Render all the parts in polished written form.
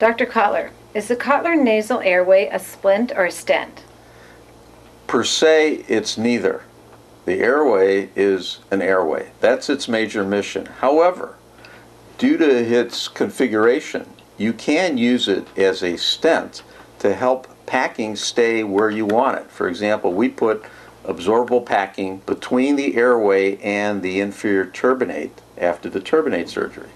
Dr. Kotler, is the Kotler Nasal Airway a splint or a stent? Per se, it's neither. The airway is an airway. That's its major mission. However, due to its configuration, you can use it as a stent to help packing stay where you want it. For example, we put absorbable packing between the airway and the inferior turbinate after the turbinate surgery.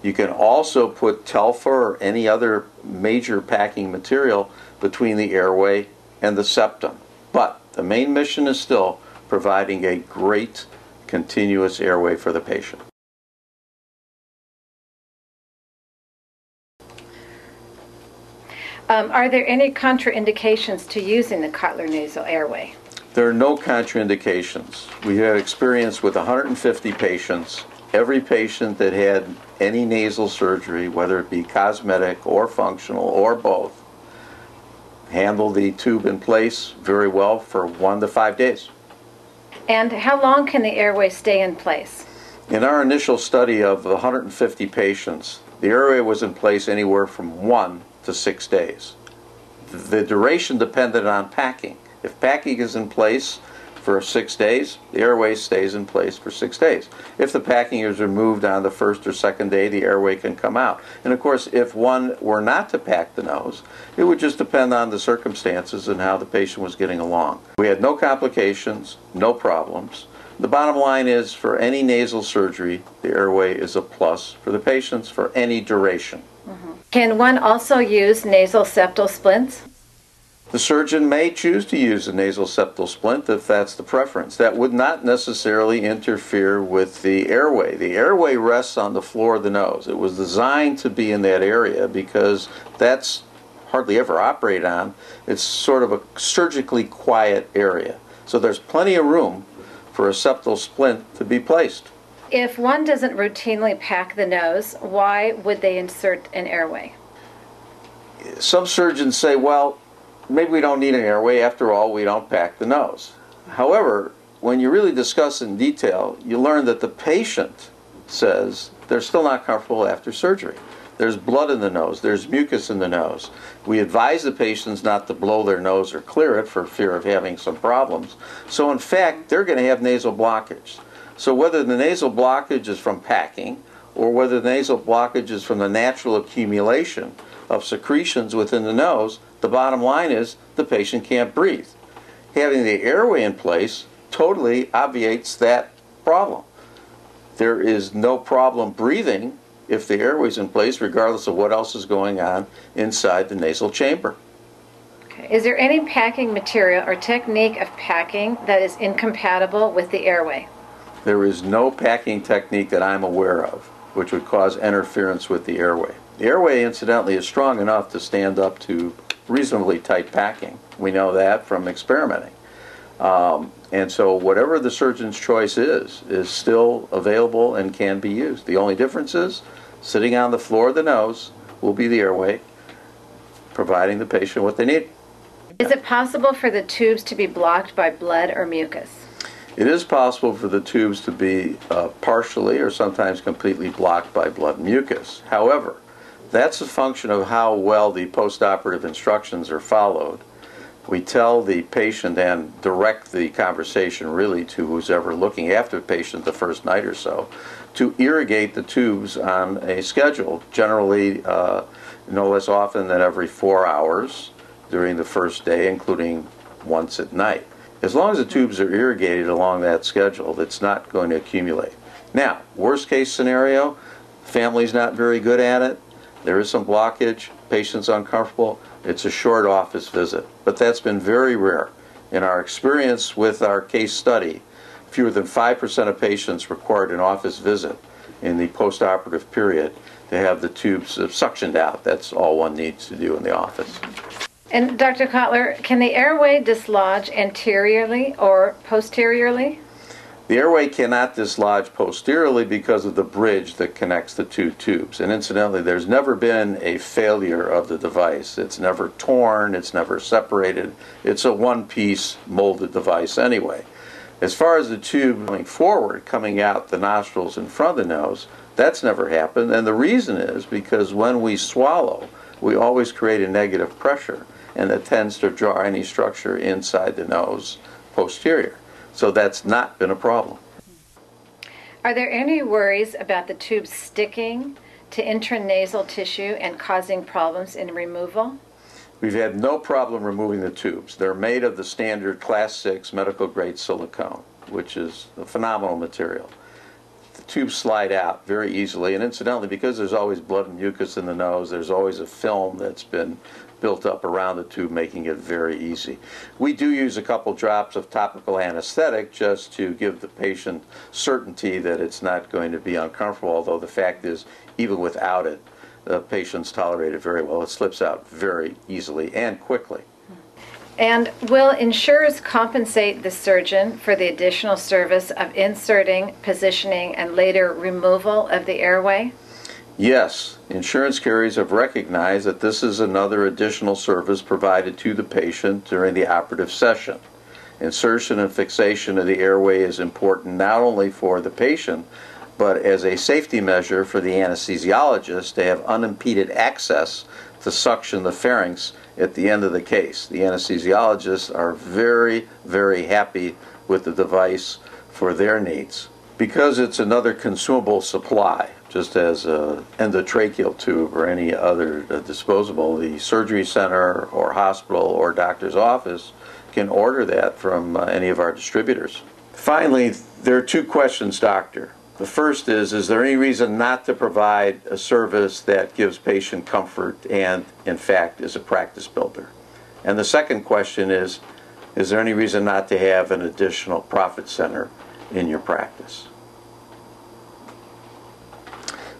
You can also put Telfa or any other major packing material between the airway and the septum. But the main mission is still providing a great continuous airway for the patient. Are there any contraindications to using the Kotler Nasal Airway? There are no contraindications. We had experience with 150 patients. Every patient that had any nasal surgery, whether it be cosmetic or functional or both, handled the tube in place very well for 1 to 5 days. And how long can the airway stay in place? In our initial study of 150 patients, the airway was in place anywhere from 1 to 6 days. The duration depended on packing. If packing is in place for 6 days, the airway stays in place for 6 days. If the packing is removed on the first or second day, the airway can come out. And of course, if one were not to pack the nose, it would just depend on the circumstances and how the patient was getting along. We had no complications, no problems. The bottom line is, for any nasal surgery, the airway is a plus for the patients for any duration. Can one also use nasal septal splints? The surgeon may choose to use a nasal septal splint if that's the preference. That would not necessarily interfere with the airway. The airway rests on the floor of the nose. It was designed to be in that area because that's hardly ever operated on. It's sort of a surgically quiet area. So there's plenty of room for a septal splint to be placed. If one doesn't routinely pack the nose, why would they insert an airway? Some surgeons say, well, maybe we don't need an airway. After all, we don't pack the nose. However, when you really discuss in detail, you learn that the patient says they're still not comfortable after surgery. There's blood in the nose. There's mucus in the nose. We advise the patients not to blow their nose or clear it for fear of having some problems. So in fact, they're going to have nasal blockage. So whether the nasal blockage is from packing or whether the nasal blockage is from the natural accumulation of secretions within the nose, the bottom line is the patient can't breathe. Having the airway in place totally obviates that problem. There is no problem breathing if the airway's in place, regardless of what else is going on inside the nasal chamber. Okay. Is there any packing material or technique of packing that is incompatible with the airway? There is no packing technique that I'm aware of which would cause interference with the airway. The airway, incidentally, is strong enough to stand up to reasonably tight packing. We know that from experimenting. And so whatever the surgeon's choice is still available and can be used. The only difference is sitting on the floor of the nose will be the airway, providing the patient what they need. Is it possible for the tubes to be blocked by blood or mucus? It is possible for the tubes to be partially or sometimes completely blocked by blood and mucus. However, that's a function of how well the postoperative instructions are followed. We tell the patient and direct the conversation really to who's ever looking after the patient the first night or so to irrigate the tubes on a schedule, generally no less often than every 4 hours during the first day, including once at night. As long as the tubes are irrigated along that schedule, it's not going to accumulate. Now, worst case scenario, family's not very good at it, there is some blockage, patient's uncomfortable, it's a short office visit. But that's been very rare. In our experience with our case study, fewer than 5% of patients required an office visit in the postoperative period to have the tubes suctioned out. That's all one needs to do in the office. And Dr. Kotler, can the airway dislodge anteriorly or posteriorly? The airway cannot dislodge posteriorly because of the bridge that connects the two tubes. And incidentally, there's never been a failure of the device. It's never torn, it's never separated. It's a one-piece molded device anyway. As far as the tube going forward, coming out the nostrils in front of the nose, that's never happened. And the reason is because when we swallow, we always create a negative pressure, and that tends to draw any structure inside the nose posterior. So that's not been a problem. Are there any worries about the tube sticking to intranasal tissue and causing problems in removal? We've had no problem removing the tubes. They're made of the standard Class 6 medical grade silicone, which is a phenomenal material. The tubes slide out very easily, and incidentally, because there's always blood and mucus in the nose, there's always a film that's been built up around the tube, making it very easy. We do use a couple drops of topical anesthetic just to give the patient certainty that it's not going to be uncomfortable, although the fact is, even without it, the patients tolerate it very well. It slips out very easily and quickly. And will insurers compensate the surgeon for the additional service of inserting, positioning, and later removal of the airway? Yes, insurance carriers have recognized that this is another additional service provided to the patient during the operative session. Insertion and fixation of the airway is important not only for the patient, but as a safety measure for the anesthesiologist to have unimpeded access to suction the pharynx at the end of the case. The anesthesiologists are very, very happy with the device for their needs. Because it's another consumable supply, just as an endotracheal tube or any other disposable, the surgery center or hospital or doctor's office can order that from any of our distributors. Finally, there are two questions, doctor. The first is there any reason not to provide a service that gives patient comfort and, in fact, is a practice builder? And the second question is there any reason not to have an additional profit center in your practice?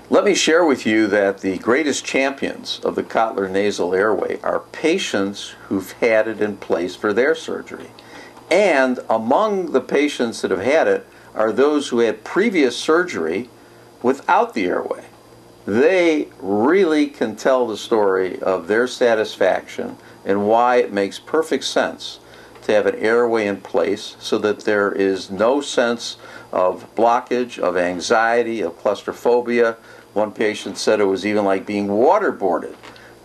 Let me share with you that the greatest champions of the Kotler Nasal Airway are patients who've had it in place for their surgery. And among the patients that have had it are those who had previous surgery without the airway. They really can tell the story of their satisfaction and why it makes perfect sense to have an airway in place so that there is no sense of blockage, of anxiety, of claustrophobia. One patient said it was even like being waterboarded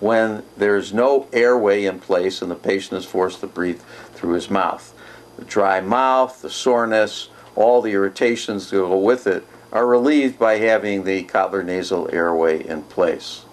when there's no airway in place and the patient is forced to breathe through his mouth. The dry mouth, the soreness, all the irritations that go with it are relieved by having the Kotler Nasal Airway in place.